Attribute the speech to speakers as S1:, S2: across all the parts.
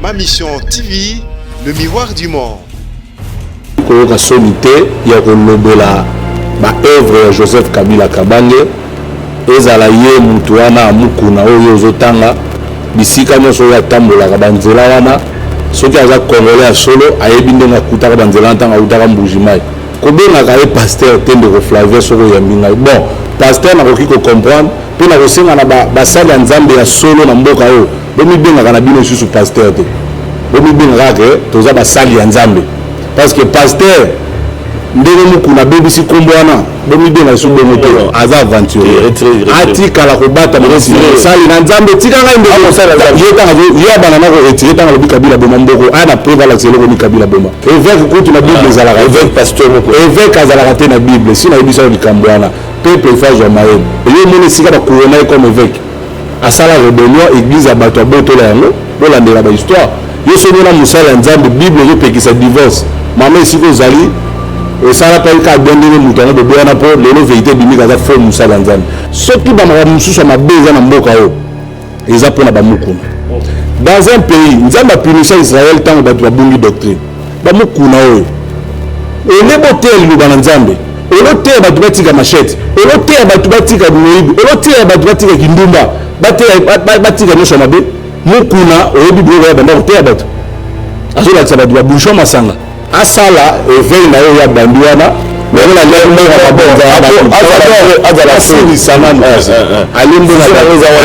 S1: Ma Mission TV, le miroir du monde.
S2: Koyoka solité ya kolobela ba œuvre ya Joseph Kabila Kabange ezala ye mutu wana mukuna oyo ozotanga bisika nyonso ya tambolaka banzela wana soki aza congolais ya solo ayebi ndenge akutaka banzela ntanga utaka mbujimai kobengaka ye pasteur tende ko Flavien soko ya mbinga bon pasteur nakoki ko comprendre mpe na kosenga na basali ya nzambe ya solo na mboka oyo bomibengaka na bino lisusu pasteur te bomibengaka ke toza basali ya nzambe parce que pasteur ndenge mukuna bebisi kombo wana bomibenga lisusu bongo te aza aventurier atikala kobata mosali na nzambe tika ngai ndenge ye bana nako retire tanga lobi Kabila boma mboko aya na preuve ala tselo ni Kabila boma évêque kutu na bible ezalaka évêque pasteur moko évêque azalaka te na bible si na yebisa likambo wana peuple ifage ya maye ye mone sika ba couronner comme évêque asala rébellion église abato abotola yango bolandela ba histoire yo somona musala nzambe bible yo pekisa divorce mama isiko zali osala pa ka bendele mutana de boya na po lelo vérité bimika za fo musala nzambe soki ba mama mususu mabeza na mboka o eza pona ba mukuna dans un pays nzambe a puni Israël tant ba bungi doctrine ba mukuna o elebo tel lu bana nzambe olote ba tubatika machete olote ba tubatika moyibi olote ba tubatika kindumba batika nyosho mabe mukuna oyebi biro ya banda koteya bato azolakisa bato babouchon masanga asala éveil na yo ya bandi wana mekola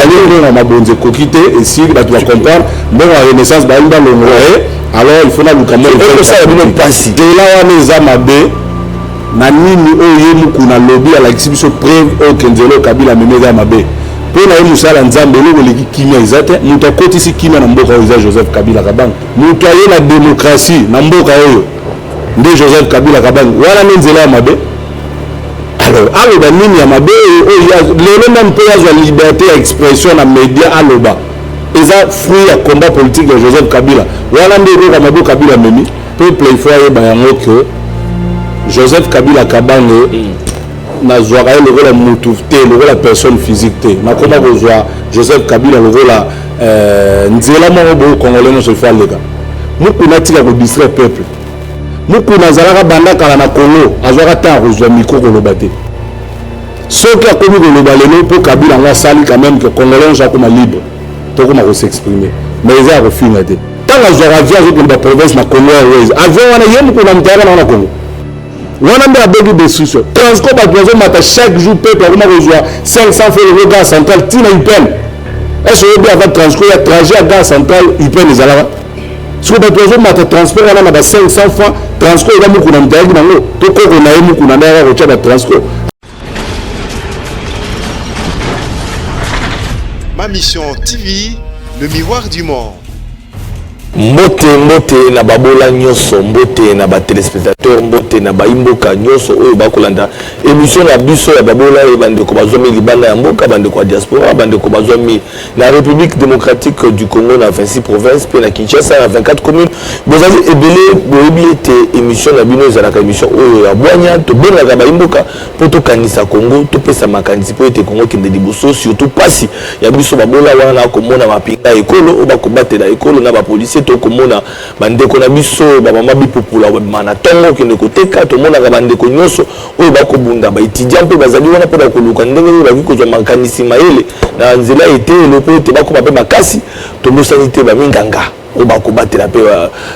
S2: alimbenga mabonzi ekoki te esili bato bacomprendre mbongo ya renaissance bayali balongola ye alors il faut naluka moela wana eza mabe na nini oyo ye mukuna lobi alakisi biso preuve oyo kenzelo Kabila meme eza mabe mpo na ye mosala nzambe eloko eleki kimia eza te moto akotisi kimia na mboka oyo eza Joseph Kabila Kabange moto aye na démocratie na mboka oyo nde Joseph Kabila Kabange wana nde nzela ya mabe alors aloba nini ya mabe oyo lelo meme mpe yazwa liberté ya expression na média aloba eza fruit ya combat politique ya Joseph Kabila wana nde eloko ya mabe Kabila memi peuple il faut ayeba yango ke Joseph Kabila Kabange nazwaka ye lokola mutu te lokola personne physique te nakoma kozwa Joseph Kabila lokola nzela moko boyo congolais nyonso ifo aleka mukuna atika kodistraire peuple mukuna azalaka banda kala na Congo azwaka ntango akozwa mikro koloba te soki akomi koloba lelo mpo Kabila yango asali quand même ke congolais nyonso akoma libre tokoma kosexprimer mais eza ya kofinga te ntango azwaka avion azokoloba province na Congo Airways avion wana ye mukuna mutayaka na wana Congo wana mbe abegi destruction transport bato bazomata chaque jour peuple akoma kozwa 500 francs euro gare centrale ntina ipene est-ce oyebi ava transport ya trajet ya gare centrale ipene ezalaka siko bato bazomata transport wana na ba 500 francs transport eza mukuna mutayaki nango to koko na ye mukuna nde yaka kotya batransport.
S1: Ma Mission TV, le miroir du monde.
S3: Mbote na babola nyonso mbote na ba téléspectateurs mbote na baimboka nyonso oyo bakolanda émission na biso ya babola e bande ko bazomi libanda ya mboka bande ko diaspora bande ko bazomi na République démocratique du Congo na 26 provinces pe na Kinshasa na 24 communes bozazi ebele boyebi te émission na bino ezalaka émission oyo ya bwanya to benga baimboka poto kanisa Congo to pesa makanisi po ete Congo kende liboso surtout pasi ya biso babola wana ko mona mapinga ekolo oba kobatela ekolo na ba policier to komona bandeko na biso ba mama bipopula mana tongo kende koteka to mona bandeko nyonso oyo bakobunda ba étudiant pe bazali wana pona koluka ndenge ba kikozwa makanisi mayele na nzela ete lopo te bakoma pe makasi to mosanité ba minganga o bakobatela pe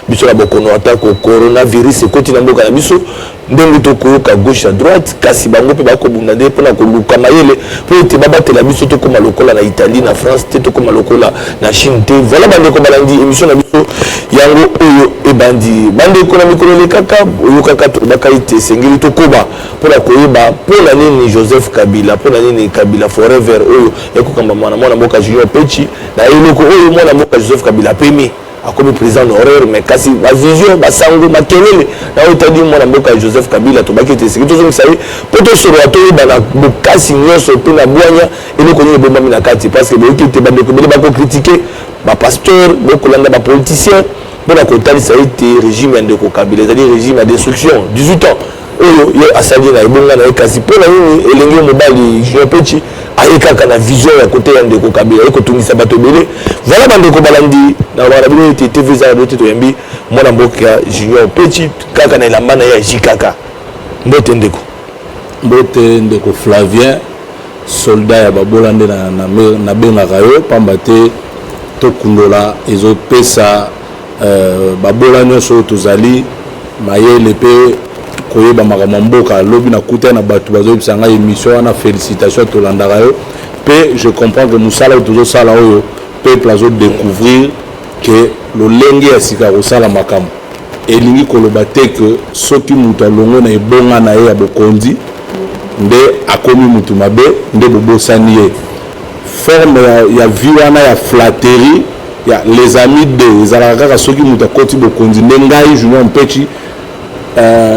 S3: biso la bokono atako coronavirus ekoti na mboka na biso ndenge to koyoka gauche à droite kasi bango pe bakobunda nde pona koluka mayele po ete babatela biso to koma lokola na Italie na France te to koma lokola na Chine te voilà bandeko balandi émission na biso yango oyo ebandi bandeko na mikolo le kaka oyo kaka to bakaite sengeli to koba pona koyeba pona nini Joseph Kabila pona nini Kabila forever oyo ekokamba mwana mboka Junior Pechi na eloko oyo mwana mboka Joseph Kabila pemi akomi président honoraire mais kasi ba vision ba sango makelele na otadi mwana mboka Joseph Kabila to bakete siki to zomisa ye poto soro atoyi bana bokasi nyonso pe na bwanya eloko nini bomba mina kati parce que boki te bandeko bele bako critiquer ba pasteur bokolanda ba politicien bona kotalisa ete régime ndeko Kabila c'est-à-dire régime à destruction 18 ans oyo ye asali na ebonga na kasi pona nini elenge mobali Junior Pechi aye kaka na vision ya côté ya ndeko Kabila aye kotungisa bato belé voilà bandeko balandi na bana été TV za doté to yambi mwana mboka Junior Petit kaka na elamba na ya jikaka mbote ndeko
S2: Flavien soldat ya babolande na bengaka yo pamba te tokundola ezopesa babola nyonso tozali mayele pe koyeba makambo mboka lobi na kuta na bato bazoyebisa ngai émission wana félicitation tolandaka yo pe je comprends que mosala tozosala oyo peuple azodécouvrir que lolenge ya sika kosala makambo elingi koloba te ke soki moto alongo na ebonga na ye ya bokonzi nde akomi mutu mabe nde bobosani ye forme ya vie wana ya flatterie ya les amis de ezalaka kaka soki mutu akoti bokonzi nde ngai Junior Mpetshi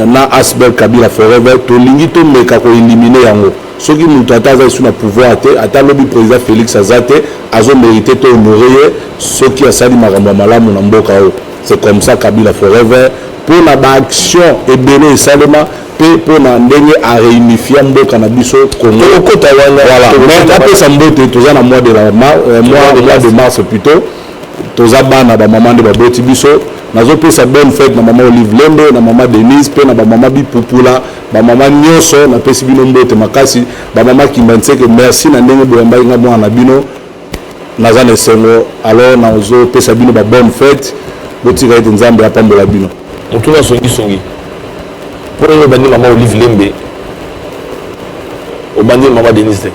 S2: na Asbel Kabila forever tolingi tomeka koelimine yango soki mutu ata aza esu na pouvoir te ata lobi président Félix aza te azomérite to honore ye soki asali makambo ya malamu na mboka oyo c'est comme ça Kabila forever pour na baaction ebele esalema pour na ndenge a réunifier mboka na biso Congo
S3: kota wana
S2: voilà mais napesa mbote toza na mois de mars plutôt toza bana ba maman de baboti biso nazopesa bonne fête na maman Olive Lembe na maman Denise pe na ba maman Bipupula ba maman nyonso na pesi bino mbote makasi ba maman Kimbanseke merci na ndenge boyamba nga mwana bino naza na sengo alors nazopesa bino ba bonne fête botika ete nzambe apambola bino
S3: mutuna songi pour le bandi maman Olive Lembe au bandi maman Denise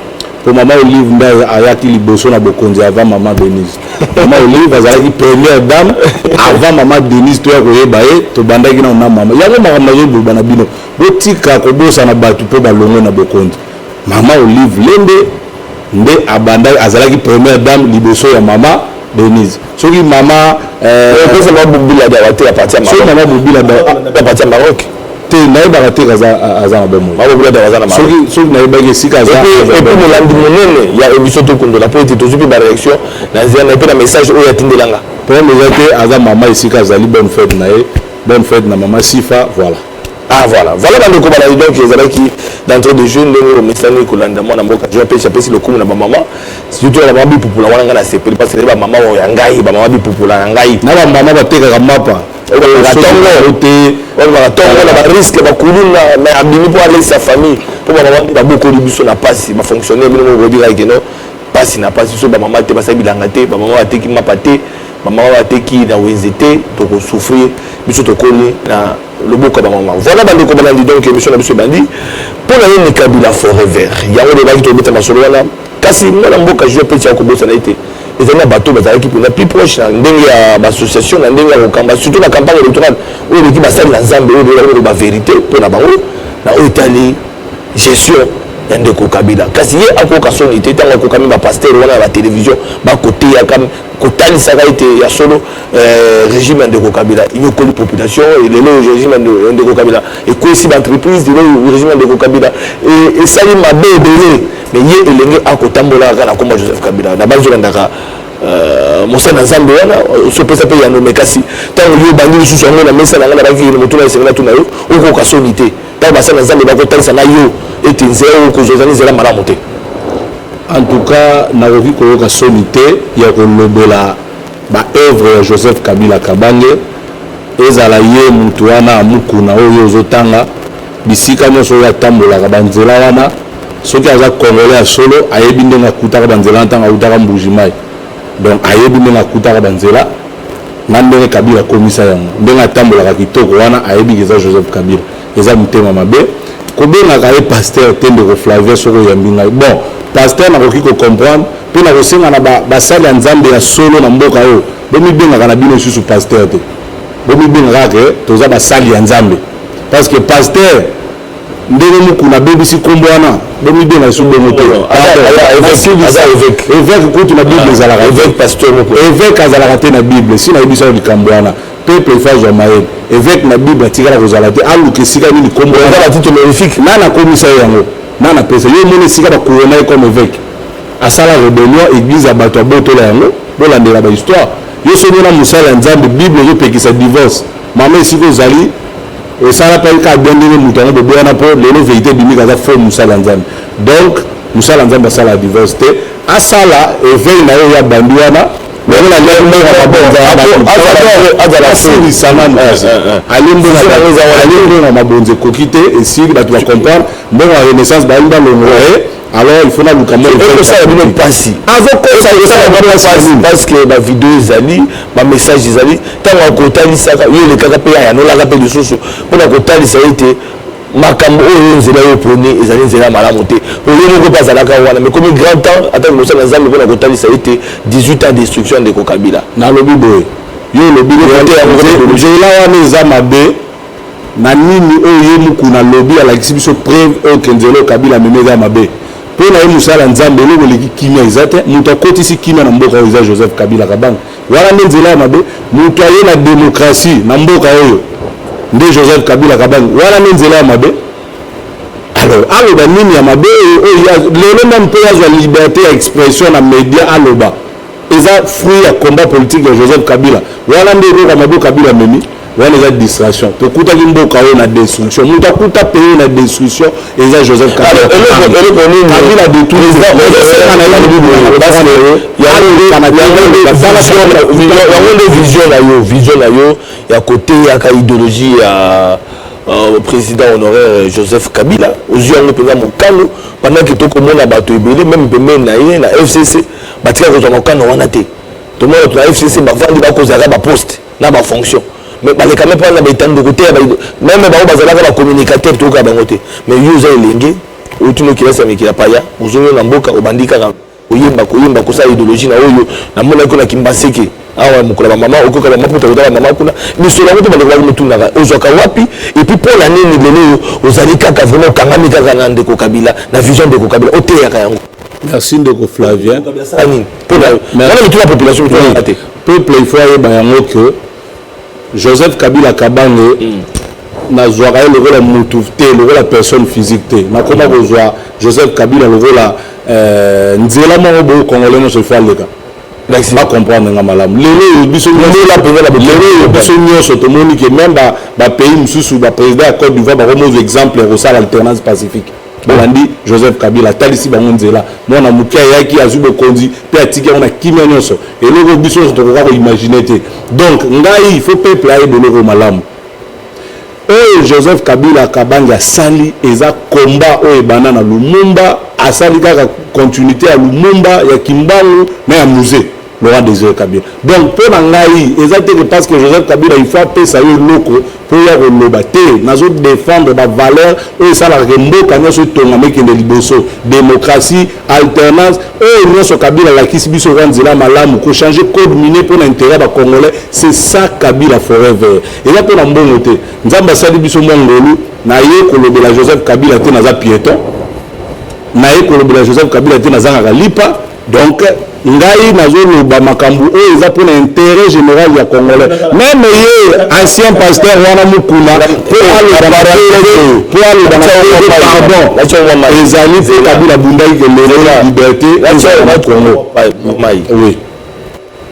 S2: pour maman Olive nda ayaki liboso na bokonzi avant maman Denise maman Olive azalaki première dame avant maman Denise to ya koyeba ye to bandaki na maman yango makambo nazoboba na bino botika kobosa na bato mpo balongo na bokonzi maman Olive Lembe nde abandaki azalaki première dame liboso ya maman Denise soki mama
S3: pesa mabubila da wate ya parti ya Maroc
S2: soki mama bubila da
S3: parti ya Maroc
S2: te nayebaka te aza na bomo
S3: mabubila da waza na Maroc
S2: soki nayebaki esika aza
S3: et puis molandi monene ya émission tokundola po ete tozupi ba réaction na nzela na pe na message oyo atindelanga
S2: problème eza te aza mama esika azali bonne fête na ye bonne fête na mama Sifa voilà
S3: voilà bandeko baladi donc ezalaki d'entrée de jeu ndenge omesani kolanda mwana mboka je apesi apesi lokumu na bamama surtout na bamama Bipupula wana nga na sepeli parce que bamama oyo ya ngai bamama Bipupula ya ngai
S2: na bamama batekaka mapa
S3: tongo na bariske bakuluna mais abimi mpo alesa famille mpo bamama nde babokoli biso na pasi bafonctionnaire bino moko obikaki keno pasi na pasi so bamama te basali bilanga te bamama bateki mapa te bamama bateki na wenze te tokosouffrir biso tokoli na loboko ya bamama voilà bandeko balandi donc émission na biso ebandi mpo na nini Kabila forever yango lobaki tobeta masolo wana kasi mwana mboka Junior Mpetshi akobosana ye te ezali na bato bazalaki mpona plus proche na ndenge ya bassociation na ndenge ya kokamba surtout na campagne électorale oyo eleki basali na nzambe oyo bavérité mpona bango na oyo etali gestion ya ndeko Kabila kasi ye akoka soni te ntango akokami bapaster wana ya batélévision bakoteyaka kotalisaka ete ya solo régime ya ndeko Kabila inyokoli population lelo régime ya ndeko Kabila ekwesi baentreprise lelo régime ya ndeko Kabila esali mabe ebele mais ye elenge akotambolaka kaka na komba Joseph Kabila na basi olandaka mosala na nzambe wana sopesa mpe yano me kasi ntango yo obandi lisusu yango na mesa na ngai na bakiki motuna esengela tuna yo okoka soni te ntango basala na nzambe bakotalisa na yo ete nzela oyo kozozani nzela malamu te
S2: en tout cas nakoki koyoka soni te ya kolobela baœuvre ya Joseph Kabila Kabange ezala ye mutu wana amukuna oyo ozotanga bisika nyonso oyo atambolaka banzela wana soki aza congolais ya solo ayebi ndenge akutaka banzela ntango akutaka mbujimai donc ayebi ndenge akutaka banzela na ndenge Kabila akomisa yango ndenge atambolaka kitoko wana ayebi eza Joseph Kabila eza motema mabe kobengaka ye paster te ndeko Flavien soko oyambi ngai bon paster nakoki kocomprendre mpe nakosenga na basali ya nzambe ya solo na mboka oyo bomibengaka na bino lisusu paster te bomibengaka ke toza basali ya nzambe parce que paster ndenge mokuna bebisi kombo wana bomibenga lisusu bongo te évêque kutu na bible ezalaka évêque azalaka te na bible si nayebisa oyo likambo wana peuple efazwa mayele évêque na bible atikala kozala te aluka esika nini kombo nana akomisa ye yango nana apesa ye moni esika bakorona ye comme évêque asala rébellion église ya bato abotola yango bolandela bahistoire yo soki na mosala ya nzambe bible ezopekisa divorce mama esika ozali osala mpe ka bien ndenge moto yango boboyana mpo lelo vérité bimika aza fo mosala ya nzambe donc musala nzambe asala ya diversité asala éveil na yo ya bandi wana alimbo na mabonzi ekoki te esili bato bacomprendre mbongo ya renaissance balingi balongola ye alors il faut naluka
S3: parce que bavideo ezali bamessage ezali ntango akotalisaka yo elekaka mpe ayanolaka mpe lisusu mpona kotalisa ete makambo oyo nzela oyo prone ezali nzela malamu te oyo moko mpe azalaka wana mais comme grand temps atako mosala nzambe mpona kotalisa ete 18 ans destruction ndeko kabila
S2: nalobi boye yo olobi nzela wana eza mabe na nini oyo ye mokuna lobi alakisi biso preuve oyo kenzela oyo kabila meme eza mabe mpo na ye mosala nzambe eloko eleki kimia eza te moto akotisi kimia na mboka oyo eza Joseph Kabila Kabanga wana nde nzela ya mabe moto aye na démocratie na mboka oyo nde Joseph Kabila Kabanga wana nde nzela ya mabe alors aloba nini ya mabe oyo lelo meme mpe yazwa liberté ya expression na média aloba eza fruit ya combat politique ya Joseph Kabila wana nde eloko ya mabe Kabila memi wana eza distraction tokutaki mboka oyo na destruction moto akuta pays na destruction eza Joseph Kabila
S3: vision na yo ya côté ya idéologie ya président honoraire Joseph Kabila ozwi yango mpenza mokano pendant que tokomona bato ebele même pembeni na ye na FCC batika kozwa mokano wana te tomona to na FCC bavandi bakozala baposte na bafonction mais baleka me mpona baetandi kote même bango bazalaka bacommunicateur toyoka bango te mais yo oza elenge otuni okilasa mikila paya ozoyo na mboka obandi kaka koyemba kosala idéologie na oyo namonaki na kimbaseke awa mokolo bamama okoka bamaputa kotala bamama kuna misolo yango te bandeko baki motunaka ozwaka wapi epuis mpona nini lelo ozali kaka vraiment okangami kaka na ndeko Kabila na vision ndeko Kabila oteyaka yango.
S2: Merci ndeko Flavien
S3: wana mituna population mituna te
S2: peuple il faut ayeba yango ke Joseph Kabila Kabanga nazwaka ye lokola mutu te lokola personne physique te nakoma kozwa Joseph Kabila lokola nzela moko boyo congolais nyonso ifo aleka bacomprendre nga malamu lelo biso nyonso tomoni ke même bapays mosusu baprésident ya Côte d'Ivoire bakomozwa exemple ya kosala alternance pacifique balandi Joseph Kabila atalisi bango nzela mwana moke ayaki azwi bokonzi mpe atiki yango na kimia nyonso eloko biso nyonso tokoka koimagine te donc ngai il faut peuple ayeba eloko malamu oyo Joseph Kabila Kabanga asali eza komba oyo ebanda na Lumumba asali kaka continuité ya Lumumba ya Kimbangu na ya musée Laurent Désiré Kabila donc mpo na ngai eza te parce que Joseph Kabila il faut apesa yo eloko mpo ya koloba te nazo défendre bavaleur oyo esalaka mboka nyonso etongama ekende liboso démocratie alternance oyo nyonso Kabila alakisi biso oka nzela malamu kochange code minier mpo na intérêt ya bacongolais c'est ça Kabila forever eza mpo na mbongo te nzambe asali biso mwa ngolu na ye kolobela Joseph Kabila te naza piéton na ye kolobela Joseph Kabila te nazangaka lipa donc ngai nazoloba makambo oyo eza mpona intérêt général ya congolais même ye ancien pasteur wana mokuna po aloba pardon ezali mpe Kabila bundaki kelelo liberté na Congo oui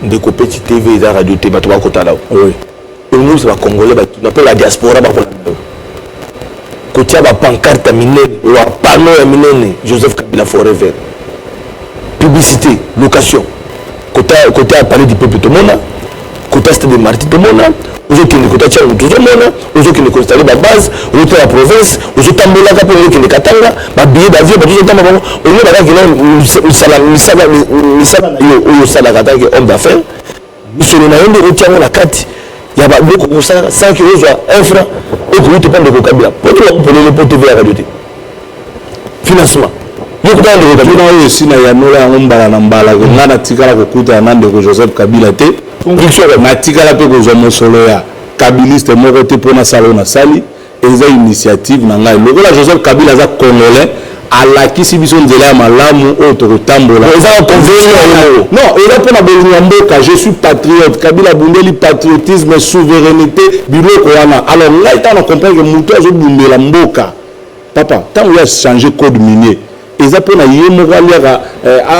S3: ndeko Petit TV eza radio te bato bakotala oui omusi bacongolais bape la diaspora bakolanda kotia bapancarte minene wa pano ya minene Joseph Kabila forever publicité, location. Côté à parler du peuple de Mona, côté à Stade de Marty de Mona, aux autres qui ne côté à de Mona, aux autres qui ne constatent la base, aux autres la province, aux autres tambola capé, aux autres qui ne katanga, ma billet d'avion, bah tout ça, on est là qui sala kata qui homme d'affaires, nous sommes là on retient la carte, il y a beaucoup de ça, 5 euros soit 1 franc, et pour te prendre le vocabulaire. Pour le pot TV à radio. Financement.
S2: bino oyo esi na yanola yango mbala na mbala nga natikala kokuta na ndeko Joseph Kabila te natikala mpe kozwa mosolo ya kabiliste moko te mpona sala oyo nasali eza initiative na ngai lokola Joseph Kabila aza congolais alakisi biso nzela ya malamu oyo tokotambola non eza mpona bolingo ya mboka je suis patriote Kabila abundeli patriotisme souveraineté biloko wana alors ngai ntango na comprendre ke moto azobundela mboka papa ntango ya changer code minier eza mpona ye moko aliaka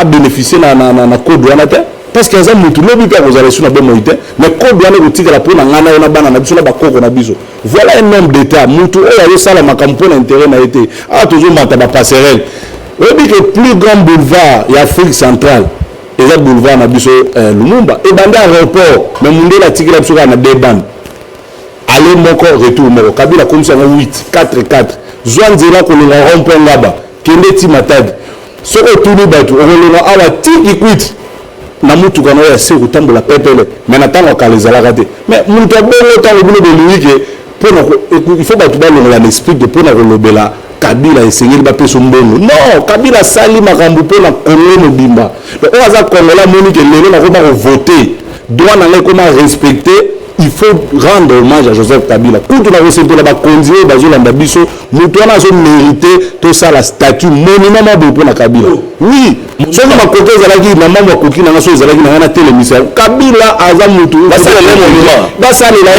S2: abénéficie na code wana te parce que eza motu lobi mpe akozala esu na bomoi te mais code wana ekotikala mpona ngai na yo na bana na biso na bakoko na biso voilà un homme d'état motu oyo azosala makambo mpona intérêt na ye te awa tozomata bapasserelle oyebi que plus grand boulevard ya Afrique centrale eza boulevard na biso Lumumba ebandi aéroport mais mundela atikela biso kaka na deux bandes aller moko retour moko Kabila komisa yango 8-4-4 zwa nzela kolonga rond-point ngaba kende ti Matadi soko otuni bato okolonga awa tiki kwiti na mutuka na oyo ase kotambola pepele mais na ntango akala ezalaka te mais moto abongo ntango bino bolingi ke il faut bato balongola na esprit de mpona kolobela Kabila esengeli bapesa mbongo non Kabila asali makambo mpona kongo mobimba donc oyo aza kongola moni ke lelo nakoma kovote droit na ngai ekoma respecte il faut rendre hommage à Joseph Kabila kutu na kosepela bakonzi oyo bazolanda biso moto wana azomérite tosala statut monument mabo mpona Kabila oui soki makoki ezalaki na mambo akoki nanga so ezalaki nanga na telemisa Kabila aza motu basalela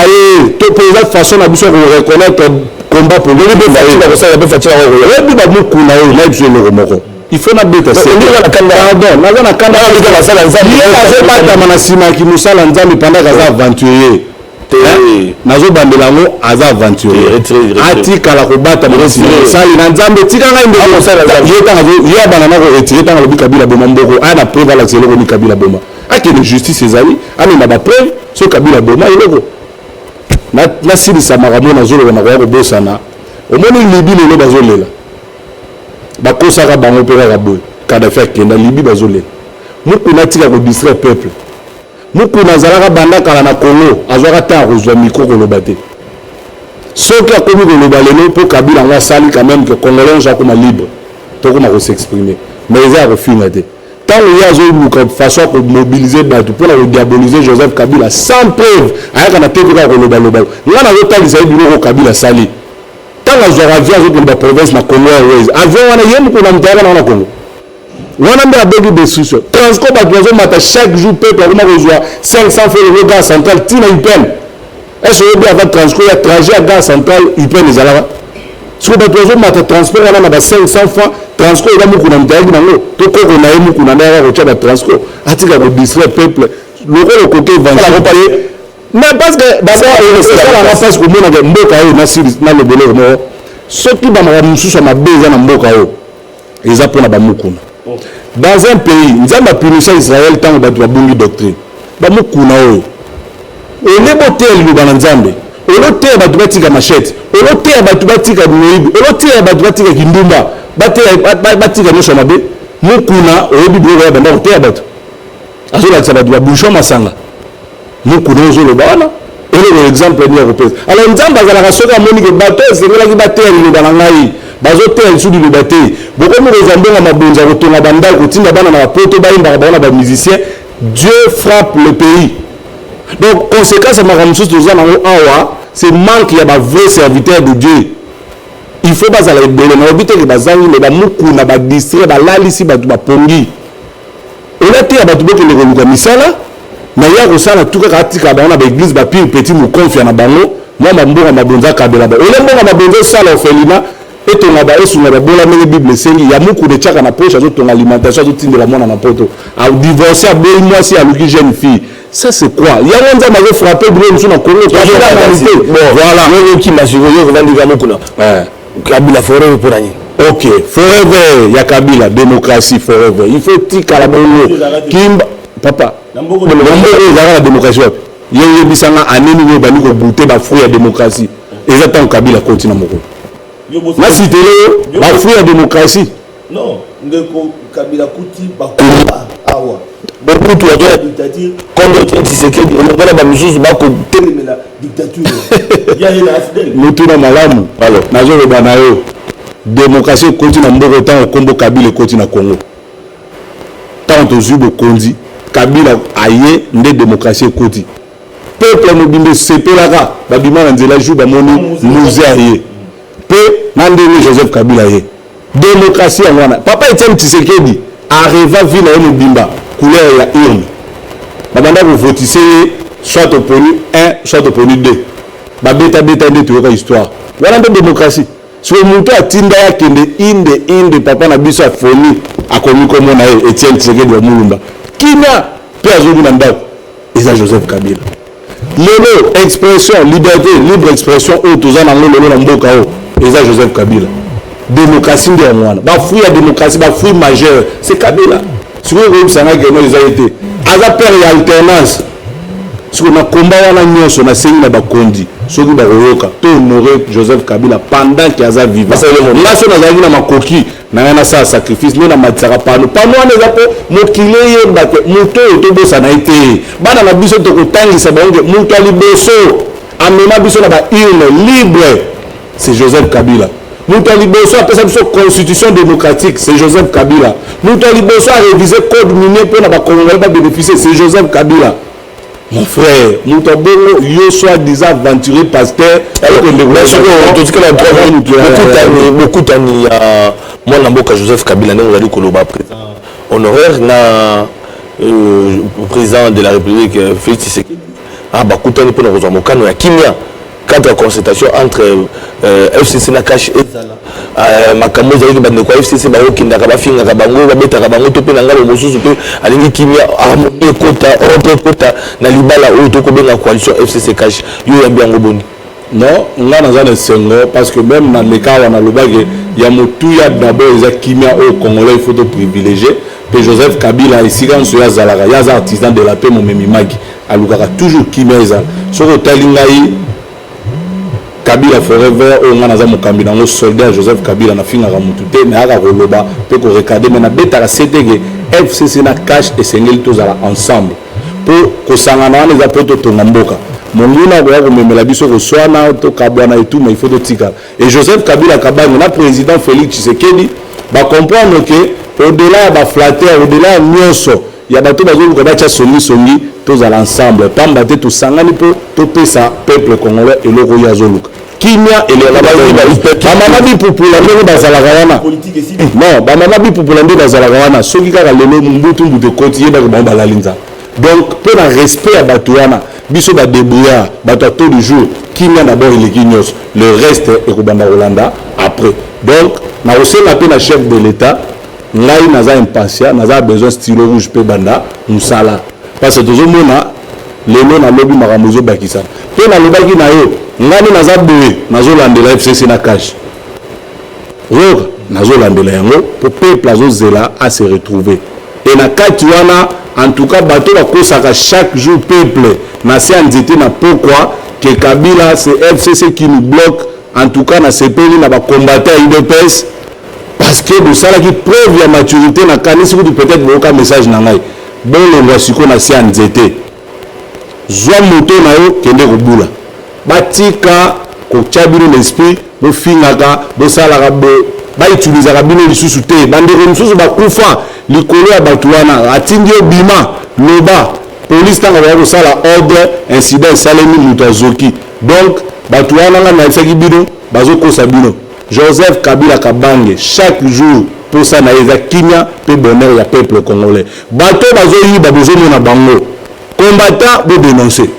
S2: ye to mpenza façon na biso ya koreconnaître combat pour oyebi bamokuna oyo na biso eloko moko il faut nabeta azobatama na nsima ya kimosala nzambe pendant aza aventurier nazobandela yango aza aventurier atikala kobatama na nsima mosali na nzambe tika ngai ye abana na koretire ntango alobi Kabila boma mboko aya na preuve alakisa eloko ni Kabila boma akende justice ezali amema bapreuve so Kabila boma eloko nasilisa makambo nazoloba nakoya kobosana omoni libi lelo bazolela bakosaka bango mpe kaka boye Kadhafi akenda libi bazolela mokuna atika kodistrait peuple mokuna azalaka banda kala na Congo azwaka ntango akozwa mikro koloba te soki akomi koloba lelo mpo Kabila yango asali quand même que congolais nyonso akoma libre tokoma kosexprimer mais eza ya kofinga te ntango ye azoluka façon ya komobilize bato mpona kodiabolize Joseph Kabila sans preuve ayaka na teke kaka kolobaloba nga nazotalisa ye biloko Kabila asali ntango azwaka avion azokoloba province na Congo Airways avion wana ye mokona mutayaka na wana Congo wana nde abeki destruction transport bato bazomata chaque jour peuple akoma kozwa 500 fois le gare central ntina UPN est-ce oyebi ava transport ya trajet ya gare central UPN ezalaka siko bato bazomata transport wana na ba 500 fois transport eza mokuna mutayaki nango to koko na ye mokuna nde ayaka kotya batransport atika kodistraire peuple lokola okoki évangile mais parce que basalanga mpasi komonaka mboka oyo nalobeleko moko soki bamakambo mosusu ya mabe eza na mboka oyo eza mpona bamokuna dans un pays nzambe apunisa Israël ntango bato babungi doctrine bamokuna oyo oleboteya liloba na nzambe oloteya bato batika machete oloteya bato batika moyibi oloteya bato batika kindumba batika nyonso mabe mokuna oyebi biloko ya banda koteya bato azolakisa bato babouchon masanga mokuna ozoloba wana eloko exemple ni ya kopesa alors nzambe azalaka soki amonike bato esengelaki bateya liloba na ngai bazoteya lisu liloba te bokomi kozwa mbongo mabonzi ya kotonga bandako kotinda bana na bapoto bayimbaka bango na bamusicien Dieu frappe le pays donc conséquence ya makambo mosusu toza nango awa c'est manque ya bavrai serviteur de Dieu il faut bazala ebele nayebi teke bazangi me bamokuna badistrait balalisi bato bapongi olateya bato bokende koluka misala na ya kosala tu kaka atika bango na baeglise bapire petit mokonfia na bango mwa mambongo mabonzi akabela ba ole mbongo mabonzi osala orphelinat etonga baesunga babola ndenge bible esengi ya mokuna etiaka na poche azotonga alimentation azotindela mwana na poto adivorce aboyi mwasi aluki jeune fille ça c'est quoi yango nzambe azofrappe bilo mosu na kongo voilà okimasiyokovandika mokuna Kabila forever mpona nini ok forever ya Kabila démocratie forever il faut tikala bongo kimba papa nambogo ezalaka na démocratie wapi ye oyebisanga aneni oyo bandi kobute bafruit ya démocratie eza ntango Kabila kontina mokolo nasitele bafruit ya démocratie
S4: non ndeko Kabila kuti bakoba awa
S3: bokutu ya
S4: dictature
S3: contre Tshisekedi olobala bamisusu bakotelemela
S4: dictature ya ina afdel
S2: motuna malamu alors nazoloba na yo démocratie ekoti na mboka ntango okombo Kabila ekoti na Congo ntango tozwi bokonzi Kabila aye nde démocratie ekoti peuple mobimba esepelaka babima na nzela jour bamoni musée aye mpe na ndenge Joseph Kabila ye démocratie yango wana papa Etienne Tshisekedi arriva vi na ye mobimba couleur ya urne babanda kovotise ye soit oponi 1 soit oponi 2 babeta nde toyoka histoire wana nde démocratie soki moto atinda ye akende inde papa na biso afoni akomi komona ye Etienne Tshisekedi wa mulumba kimia mpe azobi na ndako eza Joseph Kabila lelo expression liberté libre expression oyo toza nango lelo na mboka oyo eza Joseph Kabila démocratie nde yango wana bafui ya démocratie bafui majeur c'est Kabila sikoyo koyebisanga keno eza ete aza père ya alternance sikoyo na komba wana nyonso nasengi na bakondi soki bakoyoka to honore Joseph Kabila pendant ke aza vivant nga so nazalaki na makoki na ngai nasala sacrifice nde namatisaka pano wana eza mpo mokili eyeba te moto oyo tobosana ye te bana na biso tokotangisa bango moto ya liboso amema biso na baurne libre c'est Joseph Kabila. Nous avons liboso apesa biso constitution démocratique, c'est Joseph Kabila. Nous avons liboso a révisé code minier pour na ba Congolais pas bénéficier, c'est Joseph Kabila. Mon frère, nous avons yo soi-disant aventurier pasteur
S3: beaucoup d'années moi namboka Joseph Kabila nous allons koloba président honoraire na président de la République Félix Tshisekedi ah ba kutani pour na mokano ya kimia cadre de concertation entre FCC na cash ezala makambo ezali bande kwa FCC ba yokinda ka bafinga ka bango ba beta ka bango to pe na ngalo mosusu pe alingi kimia amoke kota ope kota na libala oyo to ko benga coalition FCC cash yo yambi yango boni
S2: non nga naza na sengo parce que même na leka wana lobage ya motuya d'abord eza kimia au Congolais il faut de privilégier pe Joseph Kabila esika nso ya zalaka ya za artisan de la paix momemi magi alukaka toujours kimia ezala soko talingai Kabila forever o ngana za mokambi nango soldat Joseph Kabila na finga ka mutu te mais aka koloba pe ko regarder mais na beta ka CTG FCC na cash et sengeli tozala ensemble pour ko sangana wana za poto to mboka monguna ko ya ko memela biso ko swana to kabwana et tout mais il faut de tika et Joseph Kabila kabango na président Félix Tshisekedi ba comprendre que au-delà ba flatteur au-delà nyonso ya bato bazo ko bacha songi tozala ensemble pamba te to sangani po to pesa peuple congolais et loko ya zoluka kimia et les bamama bipupula ndenge bazalaka wana non bamama bipupula ndenge bazalaka wana soki kaka lelo mbutu mbutu koti yebaka bango balali nzala donc mpo na respect ya bato wana biso badébrouillard bato ya taux du jour kimia d'abord eleki nyonso le reste ekobanda kolanda après donc nakosenga mpe na chef de l'état ngai naza impatient naza besoin stylo rouge mpe banda mosala parce que tozomona lelo nalobi makambo ezobakisa mpe nalobaki na yo ngani naza boye nazolandela FCC na cash oyoka nazolandela yango po peuple azozela a se retrouver et na kati wana en tout cas bato bakosaka chaque jour peuple na se ya nzete na pourquoi que Kabila c'est FCC qui nous bloque en tout cas na sepeli na bacombattant ya UDPS parce que bosalaki preuve ya maturité na kanisi kutu peut-être boyoka message na ngai bolongwa siko na se ya nzete zwa moto na yo kende kobula batika kotya bino l'esprit bofingaka bosalaka bautilisaka bino lisusu te bandeko misusu bakufa likolo ya bato wana atindi yo bima loba polise ntango baya kosala ordre incident esalemi moto azoki donc bato wana nga nayebisaki bino bazokosa bino Joseph Kabila Kabange chaque jour posa na ye eza kimia mpe bonheur ya peuple congolais bato bazoyiba bozomona bango combattant bodénoncer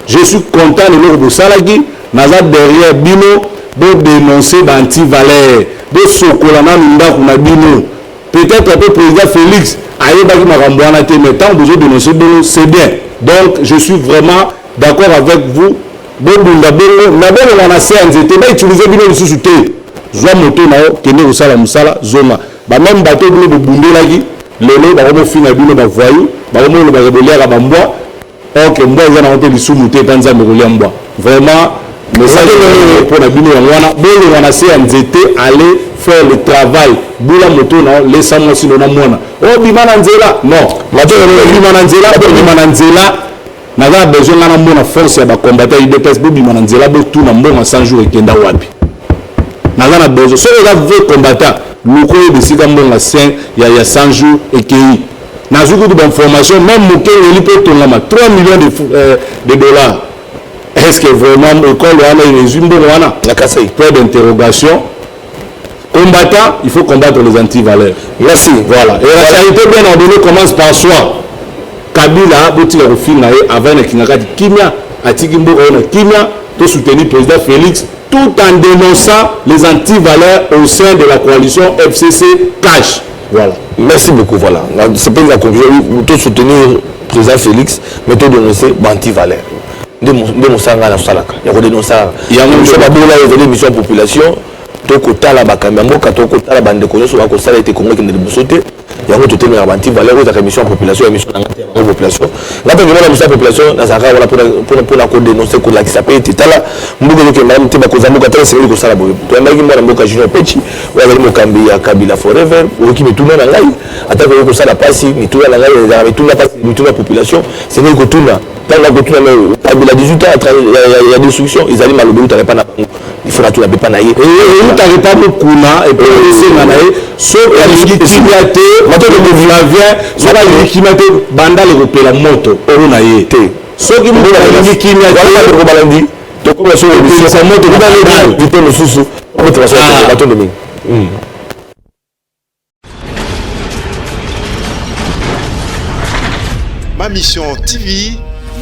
S2: je suis content de l'ordre de Salaki naza derrière bino bodénoncer banti-valeur bosokola na ndako na bino peut-être un peu président Félix ayebaki makambo wana te mais tant bozodénoncer bino c'est bien donc je suis vraiment d'accord avec vous bobunda bongo na bongo na se ya nzete bautilize bino lisusu te zwa moto na yo kende kosala mosala zonga bameme bato bino bobundelaki lelo bakomofinga bino bavoyu bakomoloba boliaka bambwa ok mbwa eza nango te lisumu te epa nzambe kolia mbwa vraiment message mpona bino yango wana bolonga na se ya nzete aller faire le travail bula moto na yo lesa mwasi no na mwana obima na nzela non obima na nzela obima na nzela naza besoin nga na mona force ya bacombattant UDPS bobima na nzela botuna mbongo 100 jours ekenda wapi naza na besoin soki eza vrai combattant luko oyo bisika mbongo ya 100 jours ekei nazwi kutu bainformation même mokengeli mpe etongama 3 millions de dollars est-ce que vraiment ekolo wana ezwi mbongo wana nakasai point d'interrogation combattant il faut combattre les antivaleurs merci voilà et la charité bien ordonnée commence par soi Kabila botika kofinga ye avant ekingaka ti kimia atiki mboka oyo na kimia to soutenir président Félix tout en dénonçant les antivaleurs au sein de la coalition FCC cash. Voilà.
S3: Merci beaucoup. Voilà. C'est pas la conclusion. Tout soutenir président Félix, mais tout dénoncer anti-valeurs. De mon sang à la salaka. Il y a dénoncé. Il y a une mission population. tokotala bakambi ya mboka tokotala bandeko nyonso bakosala ete kongo ekende liboso te yango totelemaka banti valeur ezaka émission ya population émission na ngati ya population nga mpe ngimona miso ya population nazalaka wana mpona kodénonce kolakisa mpe ete tala mboka ezokenda te bakoza mboka tala esengeli kosala boye toyambaki mwana mboka junior pechi oyo azali mokambi ya kabila forever oyoki mituna na ngai atako oyo kosala mpasi mituna na ngai ezalaka mituna mpasi mituna ya population esengeli kotuna ntango akotuna me kabila 18 ans ya destruction ezali malobi utale mpa na bango il faut natuna mpe mpa na ye
S2: utale mpa mokuna epe esenga na ye soki alingi kimia te vient soki alingi kimia te bandala ekopela moto oyo na ye te soki moto alingi kimia te
S3: balandi tokola sokopelisa moto vite mosusu batondo mingi.
S1: Ma mission TV,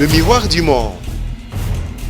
S1: le miroir du monde.